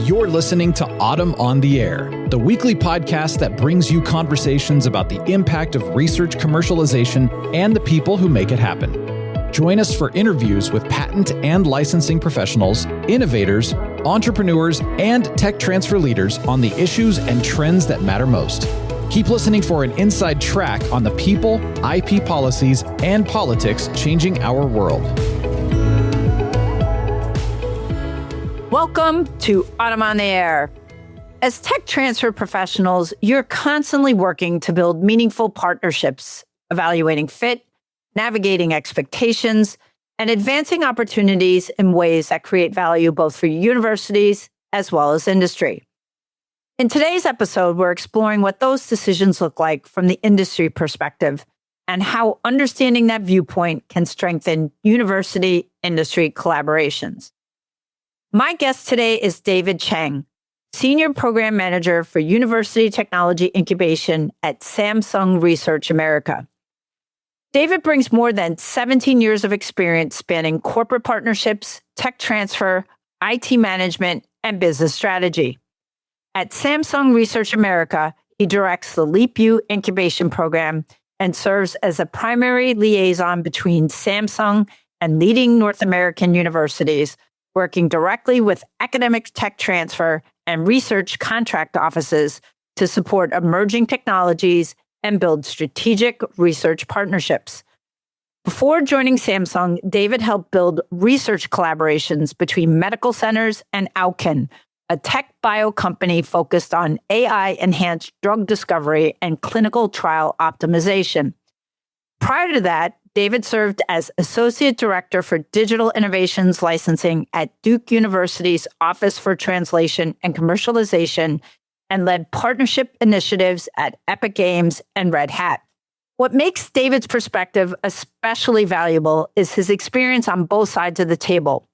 You're listening to Autumn on the Air, the weekly podcast that brings you conversations about the impact of research commercialization and the people who make it happen. Join us for interviews with patent and licensing professionals, innovators, entrepreneurs, and tech transfer leaders on the issues and trends that matter most. Keep listening for an inside track on the people, IP policies, and politics changing our world. Welcome to Autumn on the Air. As tech transfer professionals, you're constantly working to build meaningful partnerships, evaluating fit, navigating expectations, and advancing opportunities in ways that create value both for universities as well as industry. In today's episode, we're exploring what those decisions look like from the industry perspective and how understanding that viewpoint can strengthen university-industry collaborations. My guest today is David Chang, Senior Program Manager for University Technology Incubation at Samsung Research America. David brings more than 17 years of experience spanning corporate partnerships, tech transfer, IT management, and business strategy. At Samsung Research America, he directs the LeapU incubation program and serves as a primary liaison between Samsung and leading North American universities, working directly with academic tech transfer and research contract offices to support emerging technologies and build strategic research partnerships. Before joining Samsung, David helped build research collaborations between medical centers and Alken, a tech bio company focused on AI-enhanced drug discovery and clinical trial optimization. Prior to that, David served as Associate Director for Digital Innovations Licensing at Duke University's Office for Translation and Commercialization and led partnership initiatives at Epic Games and Red Hat. What makes David's perspective especially valuable is his experience on both sides of the table.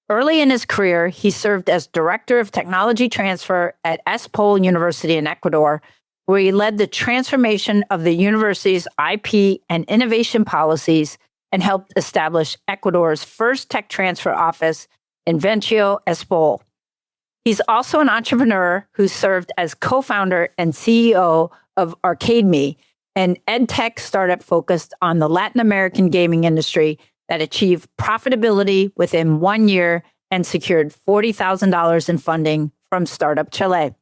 Early in his career, he served as Director of Technology Transfer at ESPOL University in Ecuador, where he led the transformation of the university's IP and innovation policies and helped establish Ecuador's first tech transfer office, Invencio ESPOL. He's also an entrepreneur who served as co-founder and CEO of ArcadeMe, an edtech startup focused on the Latin American gaming industry that achieved profitability within 1 year and secured $40,000 in funding from Startup Chile.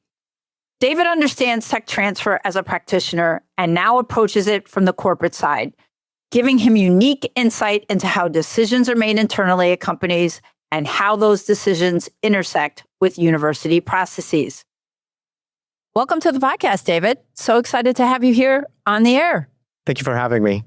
David understands tech transfer as a practitioner and now approaches it from the corporate side, giving him unique insight into how decisions are made internally at companies and how those decisions intersect with university processes. Welcome to the podcast, David. So excited to have you here on the air. Thank you for having me.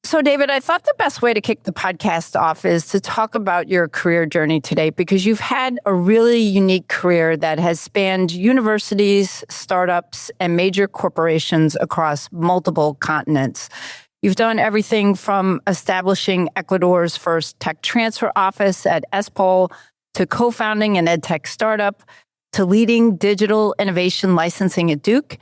So, David, I thought the best way to kick the podcast off is to talk about your career journey today, because you've had a really unique career that has spanned universities, startups, and major corporations across multiple continents. You've done everything from establishing Ecuador's first tech transfer office at ESPOL to co-founding an edtech startup to leading digital innovation licensing at Duke.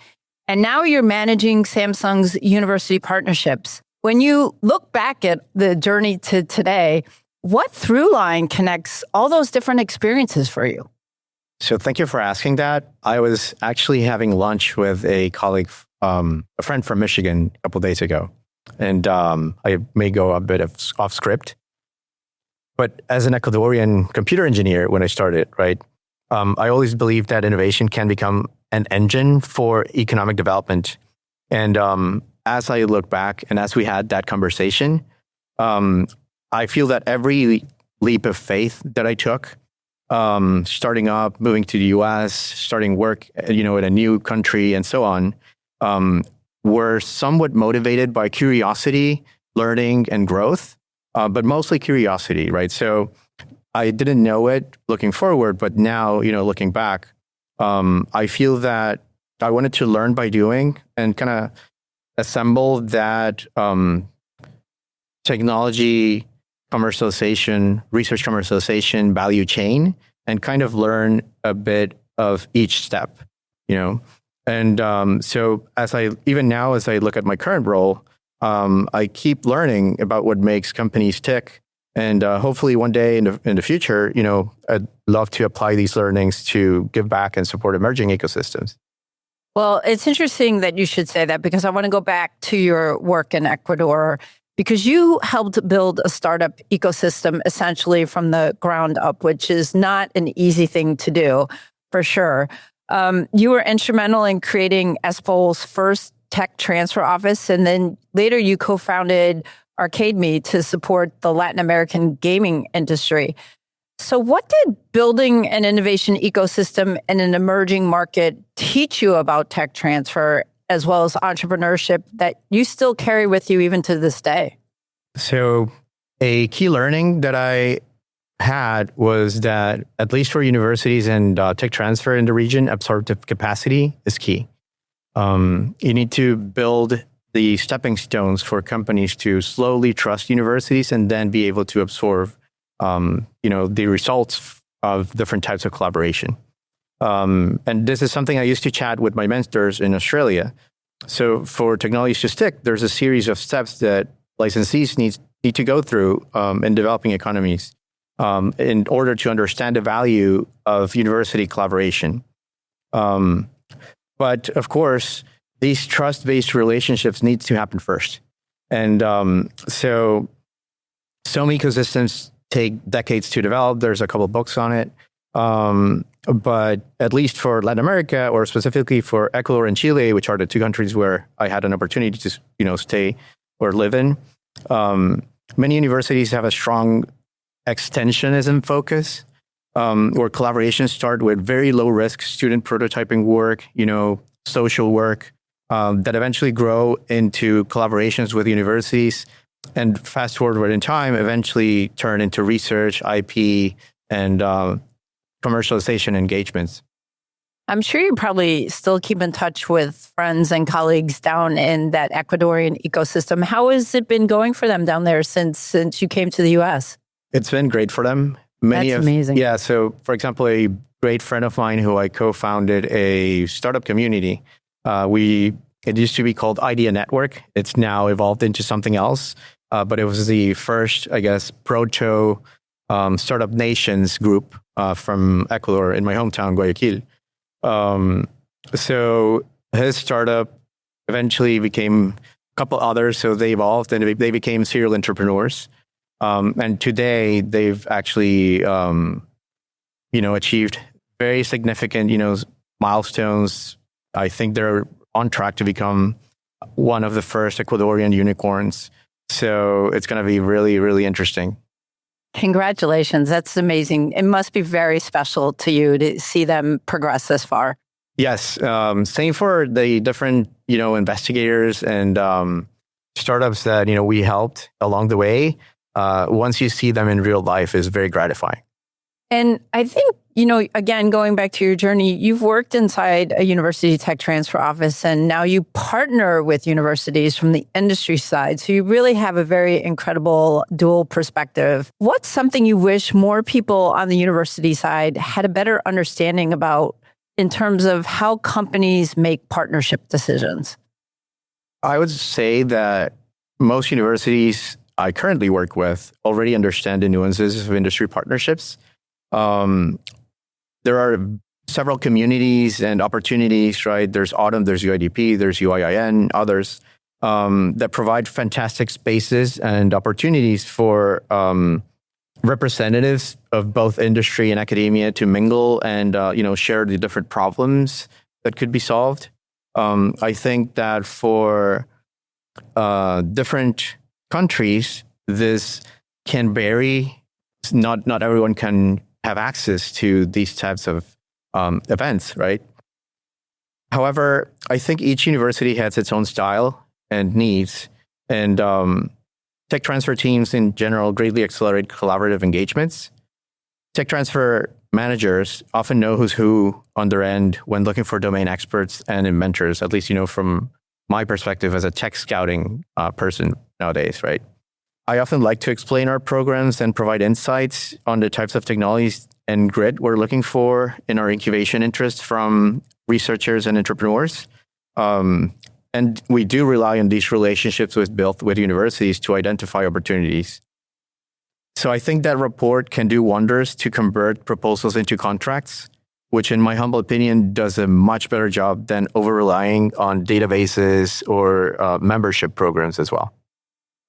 And now you're managing Samsung's university partnerships. When you look back at the journey to today, what through line connects all those different experiences for you? So thank you for asking that. I was actually having lunch with a colleague, a friend from Michigan a couple of days ago. And I may go a bit off script. But as an Ecuadorian computer engineer, when I started, right, I always believed that innovation can become an engine for economic development. And as I look back and as we had that conversation, I feel that every leap of faith that I took, starting up, moving to the US, starting work, in a new country and so on, were somewhat motivated by curiosity, learning, and growth, but mostly curiosity, right? So I didn't know it looking forward, but now, looking back, I feel that I wanted to learn by doing and kind of assemble that technology commercialization, research commercialization value chain and kind of learn a bit of each step, And so even now, as I look at my current role, I keep learning about what makes companies tick And hopefully one day in the future, I'd love to apply these learnings to give back and support emerging ecosystems. Well, it's interesting that you should say that, because I want to go back to your work in Ecuador, because you helped build a startup ecosystem essentially from the ground up, which is not an easy thing to do, for sure. You were instrumental in creating Espol's first tech transfer office, and then later you co-founded ArcadeMe to support the Latin American gaming industry. So what did building an innovation ecosystem in an emerging market teach you about tech transfer as well as entrepreneurship that you still carry with you even to this day? So a key learning that I had was that, at least for universities and tech transfer in the region, absorptive capacity is key. You need to build the stepping stones for companies to slowly trust universities and then be able to absorb the results of different types of collaboration. And this is something I used to chat with my mentors in Australia. So for technologies to stick, there's a series of steps that licensees need to go through in developing economies in order to understand the value of university collaboration. But of course, these trust-based relationships need to happen first. And so some ecosystems take decades to develop. There's a couple of books on it. But at least for Latin America, or specifically for Ecuador and Chile, which are the two countries where I had an opportunity to stay or live in, many universities have a strong extensionism focus, where collaborations start with very low risk student prototyping work, social work, that eventually grow into collaborations with universities, and fast forward in time, eventually turn into research, IP, and commercialization engagements. I'm sure you probably still keep in touch with friends and colleagues down in that Ecuadorian ecosystem. How has it been going for them down there since you came to the US? It's been great for them. That's amazing. Yeah. So, for example, a great friend of mine who I co-founded a startup community. It used to be called Idea Network. It's now evolved into something else. But it was the first, I guess, proto startup nations group from Ecuador in my hometown, Guayaquil. So his startup eventually became a couple others. So they evolved and they became serial entrepreneurs. And today they've actually, achieved very significant, milestones. I think they're on track to become one of the first Ecuadorian unicorns. So it's going to be really, really interesting. Congratulations. That's amazing. It must be very special to you to see them progress this far. Yes. Same for the different, investigators and startups that, we helped along the way. Once you see them in real life is very gratifying. And I think, again, going back to your journey, you've worked inside a university tech transfer office, and now you partner with universities from the industry side. So you really have a very incredible dual perspective. What's something you wish more people on the university side had a better understanding about in terms of how companies make partnership decisions? I would say that most universities I currently work with already understand the nuances of industry partnerships. There are several communities and opportunities, right? There's AUTM, there's UIDP, there's UIIN, others that provide fantastic spaces and opportunities for representatives of both industry and academia to mingle and share the different problems that could be solved. I think that for different countries, this can vary. Not everyone can have access to these types of events, right? However, I think each university has its own style and needs, and tech transfer teams in general greatly accelerate collaborative engagements. Tech transfer managers often know who's who on their end when looking for domain experts and inventors, at least, from my perspective as a tech scouting person nowadays, right? I often like to explain our programs and provide insights on the types of technologies and grit we're looking for in our incubation interests from researchers and entrepreneurs. And we do rely on these relationships we've built with universities to identify opportunities. So I think that report can do wonders to convert proposals into contracts, which in my humble opinion does a much better job than over-relying on databases or membership programs as well.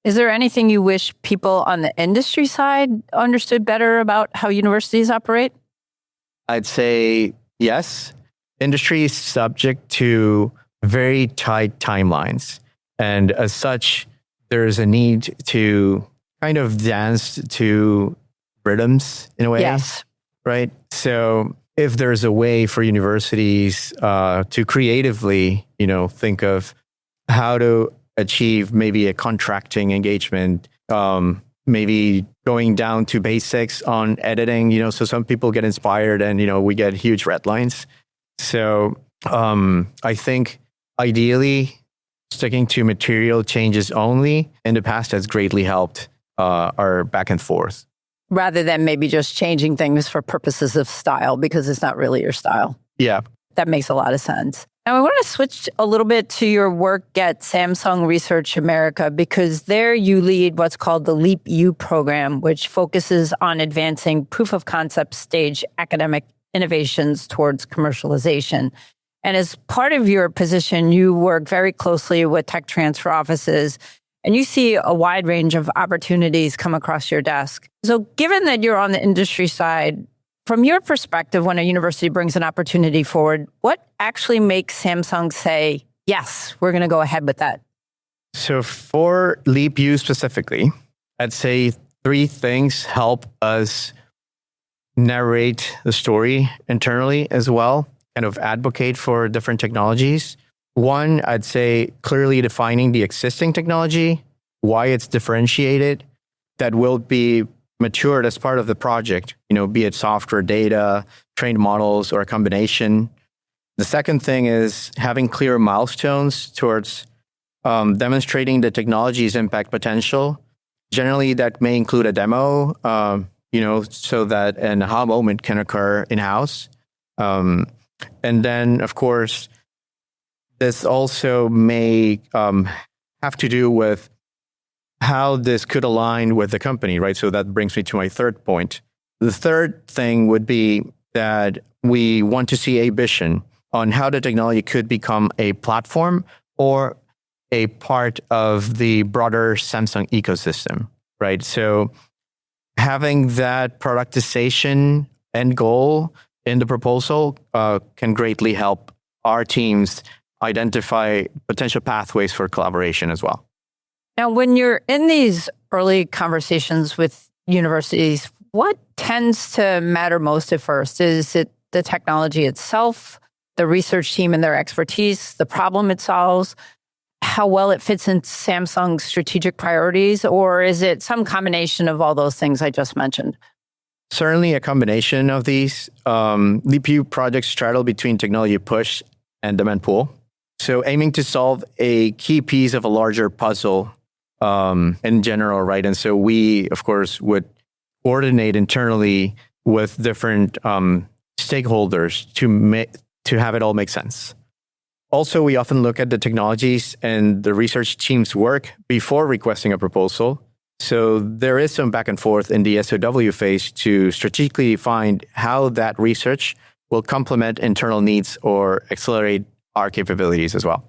Is there anything you wish people on the industry side understood better about how universities operate? I'd say yes. Industry is subject to very tight timelines. And as such, there's a need to kind of dance to rhythms in a way. Yes. Right? So if there's a way for universities to creatively, think of how to achieve maybe a contracting engagement, maybe going down to basics on editing, so some people get inspired and, we get huge red lines. So I think ideally sticking to material changes only in the past has greatly helped our back and forth. Rather than maybe just changing things for purposes of style because it's not really your style. Yeah. That makes a lot of sense. Now, I want to switch a little bit to your work at Samsung Research America, because there you lead what's called the LeapU program, which focuses on advancing proof of concept stage academic innovations towards commercialization. And as part of your position, you work very closely with tech transfer offices, and you see a wide range of opportunities come across your desk. So given that you're on the industry side, from your perspective, when a university brings an opportunity forward, what actually makes Samsung say, yes, we're going to go ahead with that? So for LeapU specifically, I'd say three things help us narrate the story internally as well, kind of advocate for different technologies. One, I'd say clearly defining the existing technology, why it's differentiated, that will be matured as part of the project, be it software, data, trained models, or a combination. The second thing is having clear milestones towards demonstrating the technology's impact potential. Generally, that may include a demo, so that an aha moment can occur in-house. And then, of course, this also may have to do with how this could align with the company, right? So that brings me to my third point. The third thing would be that we want to see a vision on how the technology could become a platform or a part of the broader Samsung ecosystem, right? So having that productization end goal in the proposal can greatly help our teams identify potential pathways for collaboration as well. Now, when you're in these early conversations with universities, what tends to matter most at first? Is it the technology itself, the research team and their expertise, the problem it solves, how well it fits into Samsung's strategic priorities, or is it some combination of all those things I just mentioned? Certainly a combination of these. LeapU projects straddle between technology push and demand pull. So aiming to solve a key piece of a larger puzzle in general, right? And so we, of course, would coordinate internally with different stakeholders to have it all make sense. Also, we often look at the technologies and the research team's work before requesting a proposal. So there is some back and forth in the SOW phase to strategically find how that research will complement internal needs or accelerate our capabilities as well.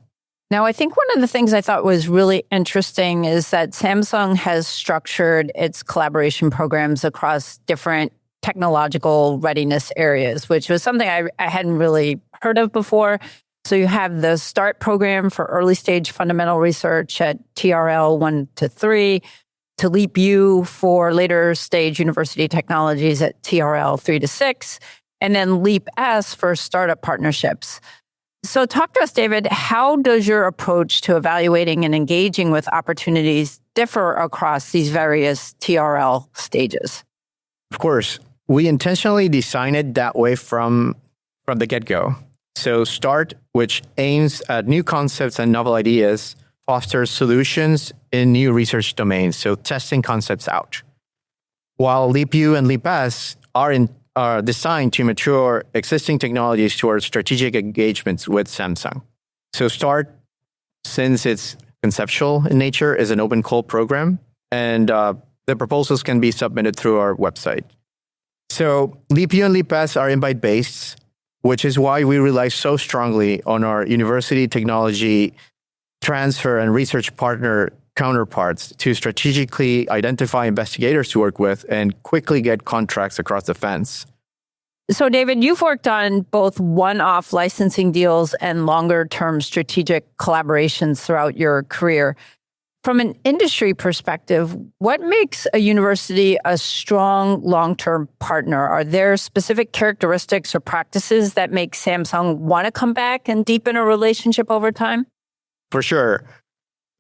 Now, I think one of the things I thought was really interesting is that Samsung has structured its collaboration programs across different technological readiness areas, which was something I hadn't really heard of before. So you have the START program for early stage fundamental research at TRL 1 to 3, to LeapU for later stage university technologies at TRL 3 to 6, and then LeapS for startup partnerships. So talk to us, David, how does your approach to evaluating and engaging with opportunities differ across these various TRL stages? Of course, we intentionally designed it that way from the get-go. So START, which aims at new concepts and novel ideas, fosters solutions in new research domains, so testing concepts out. While LeapU and LeapS are designed to mature existing technologies towards strategic engagements with Samsung. So START, since it's conceptual in nature, is an open call program. And the proposals can be submitted through our website. So LeapU and LeapS are invite-based, which is why we rely so strongly on our university technology transfer and research partner counterparts to strategically identify investigators to work with and quickly get contracts across the fence. So, David, you've worked on both one-off licensing deals and longer-term strategic collaborations throughout your career. From an industry perspective, what makes a university a strong long-term partner? Are there specific characteristics or practices that make Samsung want to come back and deepen a relationship over time? For sure.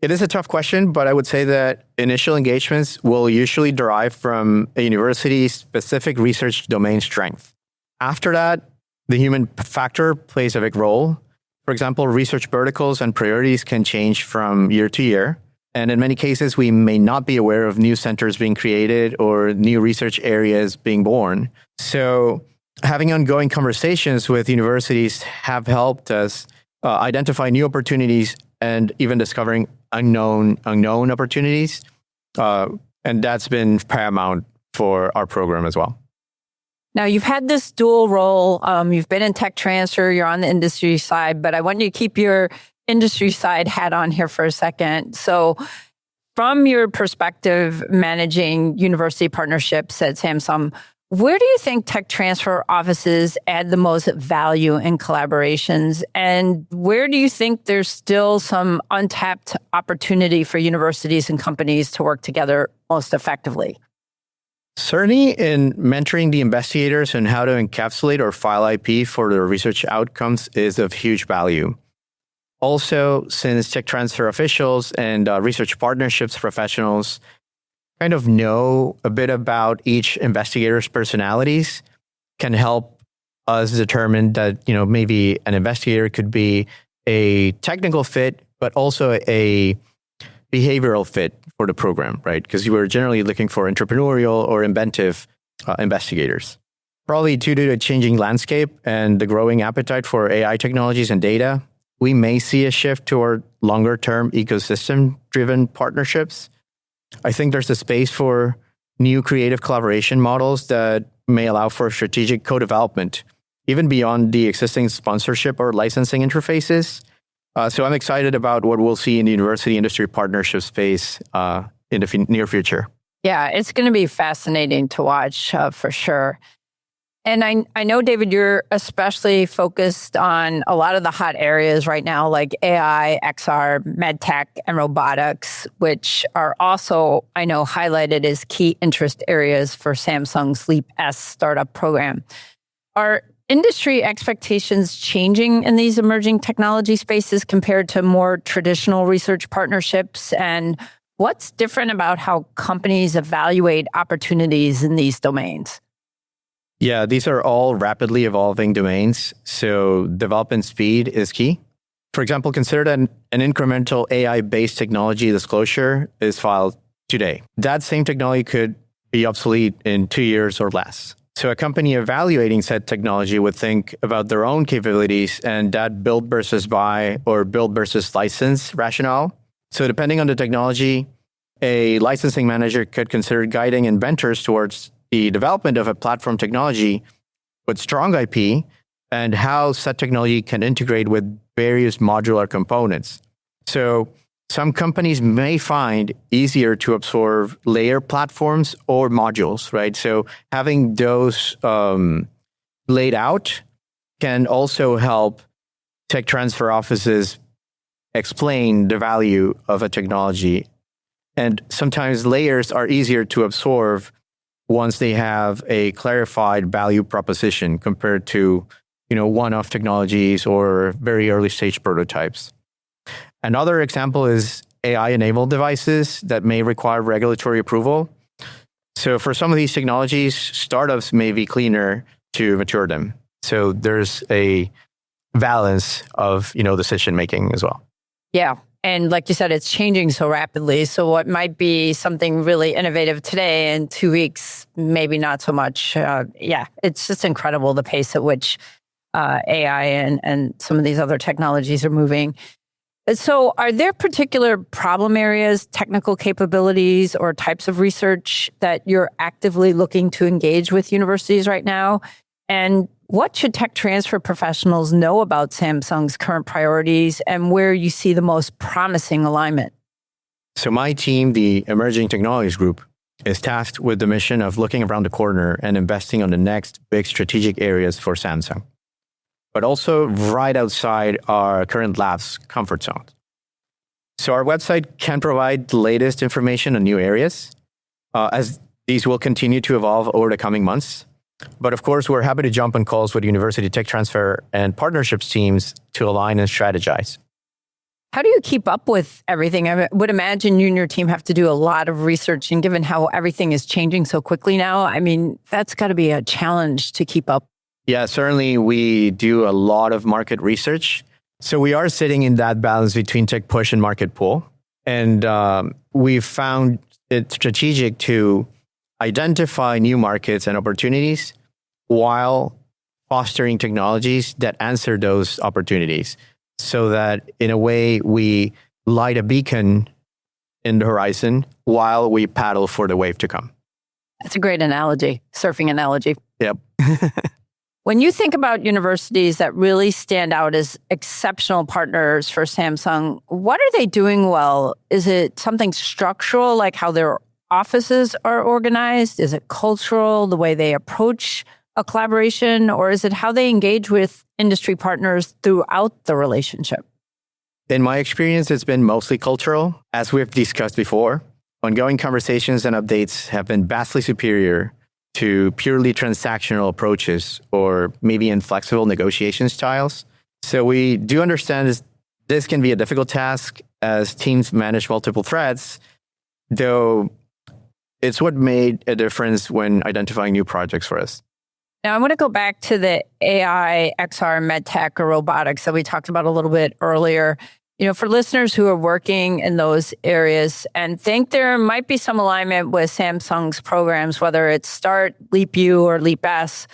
It is a tough question, but I would say that initial engagements will usually derive from a university's specific research domain strength. After that, the human factor plays a big role. For example, research verticals and priorities can change from year to year. And in many cases, we may not be aware of new centers being created or new research areas being born. So having ongoing conversations with universities have helped us identify new opportunities and even discovering unknown opportunities. And that's been paramount for our program as well. Now, you've had this dual role. You've been in tech transfer, you're on the industry side, but I want you to keep your industry side hat on here for a second. So from your perspective, managing university partnerships at Samsung, where do you think tech transfer offices add the most value in collaborations? And where do you think there's still some untapped opportunity for universities and companies to work together most effectively? Certainly in mentoring the investigators on how to encapsulate or file IP for their research outcomes is of huge value. Also, since tech transfer officials and research partnerships professionals kind of know a bit about each investigator's personalities, can help us determine that, maybe an investigator could be a technical fit, but also a behavioral fit for the program, right? Because you were generally looking for entrepreneurial or inventive investigators. Probably due to the changing landscape and the growing appetite for AI technologies and data, we may see a shift toward longer-term ecosystem-driven partnerships. I think there's a space for new creative collaboration models that may allow for strategic co-development, even beyond the existing sponsorship or licensing interfaces. So I'm excited about what we'll see in the university industry partnership space in the near future. Yeah, it's going to be fascinating to watch for sure. And I know, David, you're especially focused on a lot of the hot areas right now, like AI, XR, medtech, and robotics, which are also, I know, highlighted as key interest areas for Samsung's LeapS startup program. Are industry expectations changing in these emerging technology spaces compared to more traditional research partnerships? And what's different about how companies evaluate opportunities in these domains? Yeah, these are all rapidly evolving domains, so development speed is key. For example, consider that an incremental AI-based technology disclosure is filed today. That same technology could be obsolete in 2 years or less. So a company evaluating said technology would think about their own capabilities and that build versus buy or build versus license rationale. So depending on the technology, a licensing manager could consider guiding inventors towards the development of a platform technology with strong IP and how said technology can integrate with various modular components. So some companies may find easier to absorb layer platforms or modules, right? So having those laid out can also help tech transfer offices explain the value of a technology. And sometimes layers are easier to absorb once they have a clarified value proposition compared to, one-off technologies or very early stage prototypes. Another example is AI-enabled devices that may require regulatory approval. So for some of these technologies, startups may be cleaner to mature them. So there's a balance of, decision-making as well. Yeah. And like you said, it's changing so rapidly. So what might be something really innovative today, in 2 weeks, maybe not so much. It's just incredible the pace at which AI and some of these other technologies are moving. So are there particular problem areas, technical capabilities, or types of research that you're actively looking to engage with universities right now? And what should tech transfer professionals know about Samsung's current priorities and where you see the most promising alignment? So my team, the Emerging Technologies Group, is tasked with the mission of looking around the corner and investing on the next big strategic areas for Samsung, but also right outside our current lab's comfort zone. So our website can provide the latest information on new areas, as these will continue to evolve over the coming months. But of course, we're happy to jump on calls with university tech transfer and partnerships teams to align and strategize. How do you keep up with everything? I would imagine you and your team have to do a lot of research, and given how everything is changing so quickly now, I mean, that's got to be a challenge to keep up. Yeah, certainly we do a lot of market research. So we are sitting in that balance between tech push and market pull. And we've found it strategic to identify new markets and opportunities while fostering technologies that answer those opportunities, so that in a way we light a beacon in the horizon while we paddle for the wave to come. That's a great analogy, surfing analogy. Yep. When you think about universities that really stand out as exceptional partners for Samsung, what are they doing well? Is it something structural, like how their offices are organized? Is it cultural, the way they approach a collaboration? Or is it how they engage with industry partners throughout the relationship? In my experience, it's been mostly cultural. As we've discussed before, ongoing conversations and updates have been vastly superior to purely transactional approaches or maybe inflexible negotiation styles. So we do understand this can be a difficult task as teams manage multiple threads, though it's what made a difference when identifying new projects for us. Now, I want to go back to the AI, XR, medtech, or robotics that we talked about a little bit earlier. You know, for listeners who are working in those areas and think there might be some alignment with Samsung's programs, whether it's START, LeapU, or LeapS,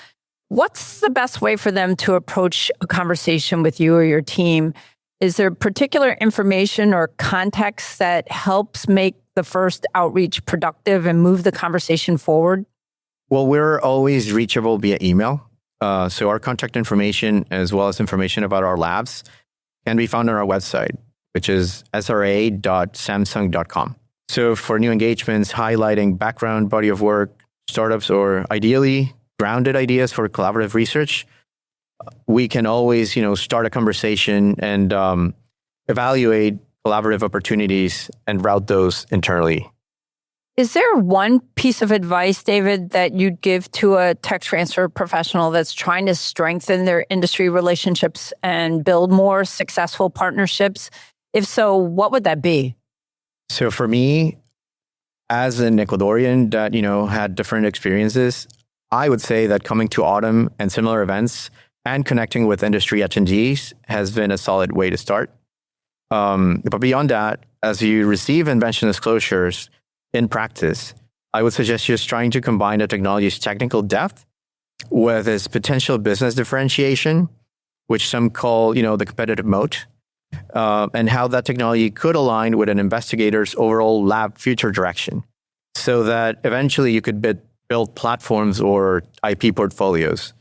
what's the best way for them to approach a conversation with you or your team? Is there particular information or context that helps make the first outreach productive and move the conversation forward? Well, we're always reachable via email. So our contact information, as well as information about our labs, can be found on our website, which is sra.samsung.com. So for new engagements, highlighting background, body of work, startups, or ideally grounded ideas for collaborative research, we can always, start a conversation and evaluate collaborative opportunities and route those internally. Is there one piece of advice, David, that you'd give to a tech transfer professional that's trying to strengthen their industry relationships and build more successful partnerships? If so, what would that be? So for me, as an Ecuadorian that, had different experiences, I would say that coming to AUTM and similar events and connecting with industry attendees has been a solid way to start. But beyond that, as you receive invention disclosures, in practice, I would suggest just trying to combine the technology's technical depth with its potential business differentiation, which some call, the competitive moat, and how that technology could align with an investigator's overall lab future direction, so that eventually you could build platforms or IP portfolios.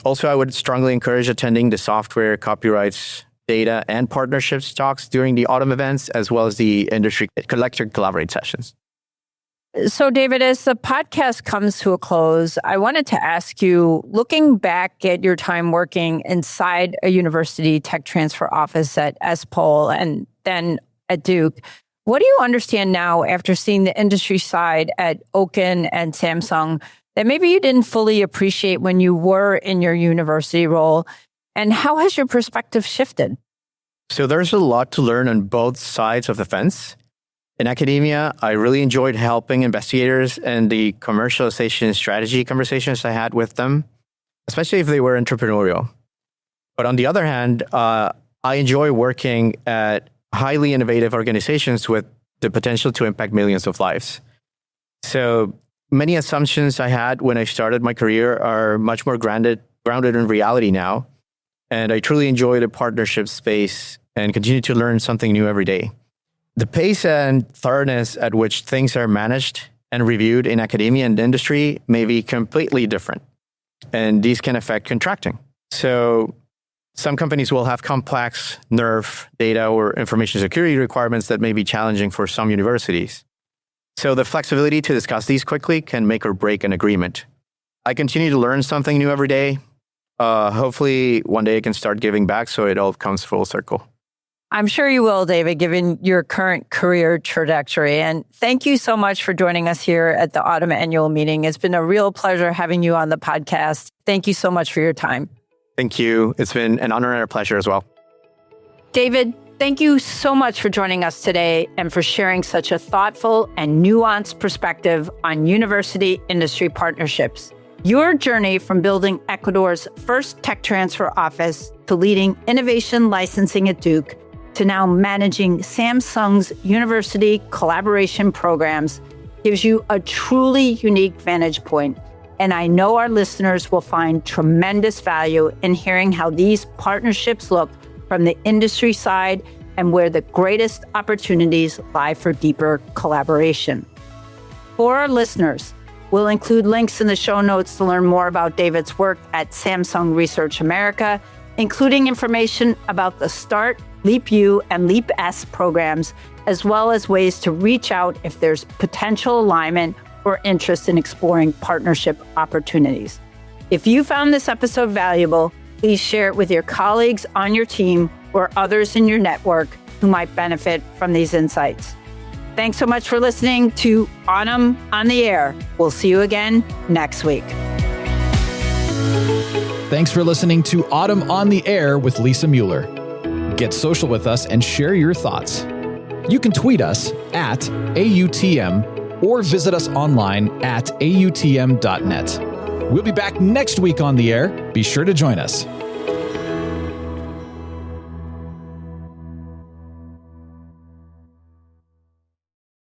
Also, I would strongly encourage attending the software, copyrights, data, and partnerships talks during the AUTM events, as well as the industry collective collaborate sessions. So, David, as the podcast comes to a close, I wanted to ask you, looking back at your time working inside a university tech transfer office at SPOL and then at Duke, what do you understand now after seeing the industry side at Oken and Samsung that maybe you didn't fully appreciate when you were in your university role? And how has your perspective shifted? So there's a lot to learn on both sides of the fence. In academia, I really enjoyed helping investigators and the commercialization strategy conversations I had with them, especially if they were entrepreneurial. But on the other hand, I enjoy working at highly innovative organizations with the potential to impact millions of lives. So many assumptions I had when I started my career are much more grounded in reality now. And I truly enjoy the partnership space and continue to learn something new every day. The pace and thoroughness at which things are managed and reviewed in academia and industry may be completely different, and these can affect contracting. So some companies will have complex NERF data or information security requirements that may be challenging for some universities. So the flexibility to discuss these quickly can make or break an agreement. I continue to learn something new every day. Hopefully one day I can start giving back so it all comes full circle. I'm sure you will, David, given your current career trajectory. And thank you so much for joining us here at the Autumn Annual Meeting. It's been a real pleasure having you on the podcast. Thank you so much for your time. Thank you. It's been an honor and a pleasure as well. David, thank you so much for joining us today and for sharing such a thoughtful and nuanced perspective on university-industry partnerships. Your journey from building Ecuador's first tech transfer office to leading innovation licensing at Duke to now managing Samsung's university collaboration programs gives you a truly unique vantage point. And I know our listeners will find tremendous value in hearing how these partnerships look from the industry side and where the greatest opportunities lie for deeper collaboration. For our listeners, we'll include links in the show notes to learn more about David's work at Samsung Research America, including information about the START, LeapU, and LeapS programs, as well as ways to reach out if there's potential alignment or interest in exploring partnership opportunities. If you found this episode valuable, please share it with your colleagues on your team or others in your network who might benefit from these insights. Thanks so much for listening to Autumn on the Air. We'll see you again next week. Thanks for listening to Autumn on the Air with Lisa Mueller. Get social with us and share your thoughts. You can tweet us at AUTM or visit us online at autm.net. We'll be back next week on the air. Be sure to join us.